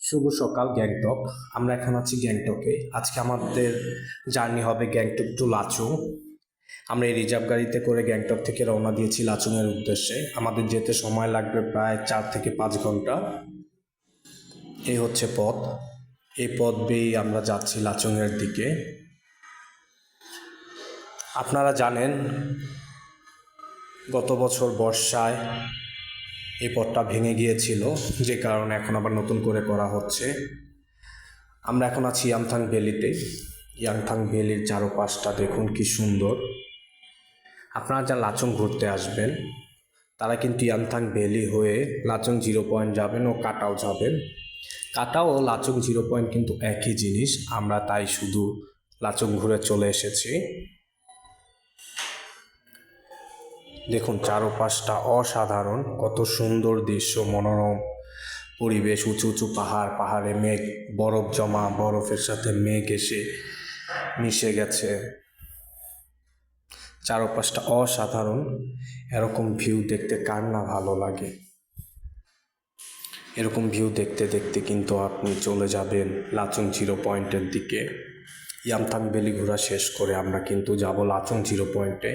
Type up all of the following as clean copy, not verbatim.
শুভ সকাল গ্যাংটক। আমরা এখন আছি গ্যাংটকে। আজকে আমাদের জার্নি হবে গ্যাংটক টু লাচুং। আমরা এই রিজার্ভ গাড়িতে করে গ্যাংটক থেকে রওনা দিয়েছি লাচুংয়ের উদ্দেশ্যে। আমাদের যেতে সময় লাগবে প্রায় 4 থেকে 5 ঘন্টা। এই হচ্ছে পথ। এই পথ বেয়েই আমরা যাচ্ছি লাচুংয়ের দিকে। আপনারা জানেন গত বছর বর্ষায় এই পথটা ভেঙে গিয়েছিল, যে কারণে এখন আবার নতুন করে করা হচ্ছে। আমরা এখন আছি ইয়ামথাং ভ্যালিতে। ইয়ামথাং ভ্যালির চারপাশটা দেখুন কি সুন্দর। আপনারা যা লাচুং ঘুরতে আসবেন তারা কিন্তু ইয়ামথাং ভ্যালি হয়ে লাচুং 0 পয়েন্ট যাবেন ও কাটাও যাবেন। কাটাও ও লাচুং 0 পয়েন্ট কিন্তু একই জিনিস। আমরা তাই শুধু লাচুং ঘুরে চলে এসেছি। দেখুন চারপাশটা অসাধারণ, কত সুন্দর দৃশ্য, মনোরম পরিবেশ, উঁচু উঁচু পাহাড়, পাহাড়ে মেঘ, বরফ জমা, বরফের সাথে মেঘ এসে মিশে গেছে। চারপাশটা অসাধারণ। এরকম ভিউ দেখতে কার না ভালো লাগে। এরকম ভিউ দেখতে দেখতে কিন্তু আপনি চলে যাবেন লাচুং 0 পয়েন্টের দিকে। ইয়ামথাং ভ্যালি ঘোরা শেষ করে আমরা কিন্তু যাব লাচুং 0 পয়েন্টে।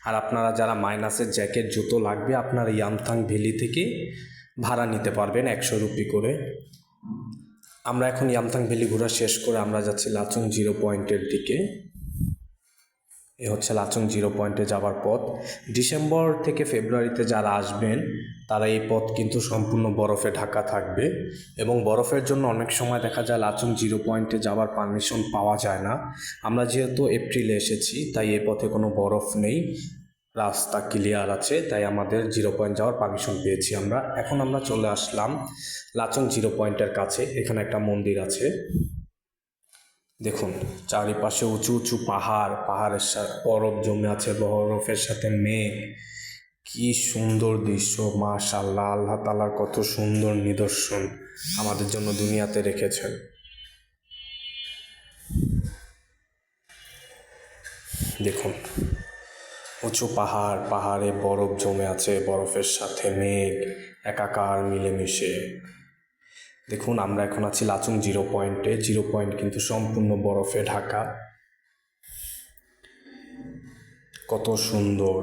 আর আপনারা যারা মাইনাসের জ্যাকেট জুতো লাগবে আপনারা ইয়ামথাং ভ্যালি থেকে ভাড়া নিতে পারবেন 100 রুপি করে। আমরা এখন ইয়ামথাং ভ্যালি ঘোরা শেষ করে আমরা যাচ্ছি লাচুং 0 পয়েন্টের দিকে। এ হচ্ছে লাচুং 0 পয়েন্টে যাওয়ার পথ। ডিসেম্বর থেকে ফেব্রুয়ারিতে যারা আসবেন তারা এই পথ কিন্তু সম্পূর্ণ বরফে ঢাকা থাকবে, এবং বরফের জন্য অনেক সময় দেখা যায় লাচুং 0 পয়েন্টে যাওয়ার পারমিশন পাওয়া যায় না। আমরা যেহেতু এপ্রিলে এসেছি তাই এই পথে কোনো বরফ নেই, রাস্তা ক্লিয়ার আছে, তাই আমাদের 0 পয়েন্ট যাওয়ার পারমিশন পেয়েছি আমরা। এখন আমরা চলে আসলাম লাচুং 0 পয়েন্টের কাছে। এখানে একটা মন্দির আছে। দেখুন চারিপাশে উঁচু উঁচু পাহাড়, পাহাড়ের সাথে বরফ জমে আছে, বরফের সাথে মেঘ। কি সুন্দর দৃশ্য, মাশাআল্লাহ। আল্লাহ তাআলার কত সুন্দর নিদর্শন আমাদের জন্য দুনিয়াতে রেখেছেন। দেখুন উঁচু পাহাড়, পাহাড়ে বরফ জমে আছে, বরফের সাথে মেঘ একাকার মিলেমিশে। দেখুন আমরা এখন আছি লাচুং 0 পয়েন্টে। 0 পয়েন্ট কিন্তু সম্পূর্ণ বরফে ঢাকা। কত সুন্দর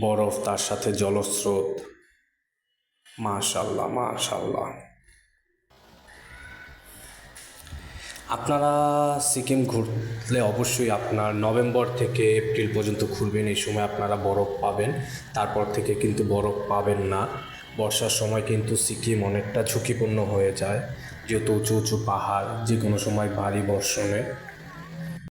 বরফ, তার সাথে জলস্রোত, মাশাআল্লাহ মাশাআল্লাহ। আপনারা সিকিম ঘুরলে অবশ্যই আপনার নভেম্বর থেকে এপ্রিল পর্যন্ত ঘুরবেন। এই সময় আপনারা বরফ পাবেন, তারপর থেকে কিন্তু বরফ পাবেন না। বর্ষার সময় কিন্তু সিকিম অনেকটা ঝুঁকিপূর্ণ হয়ে যায়, যেহেতু উঁচু উঁচু পাহাড়, যে কোনো সময় ভারী বর্ষণে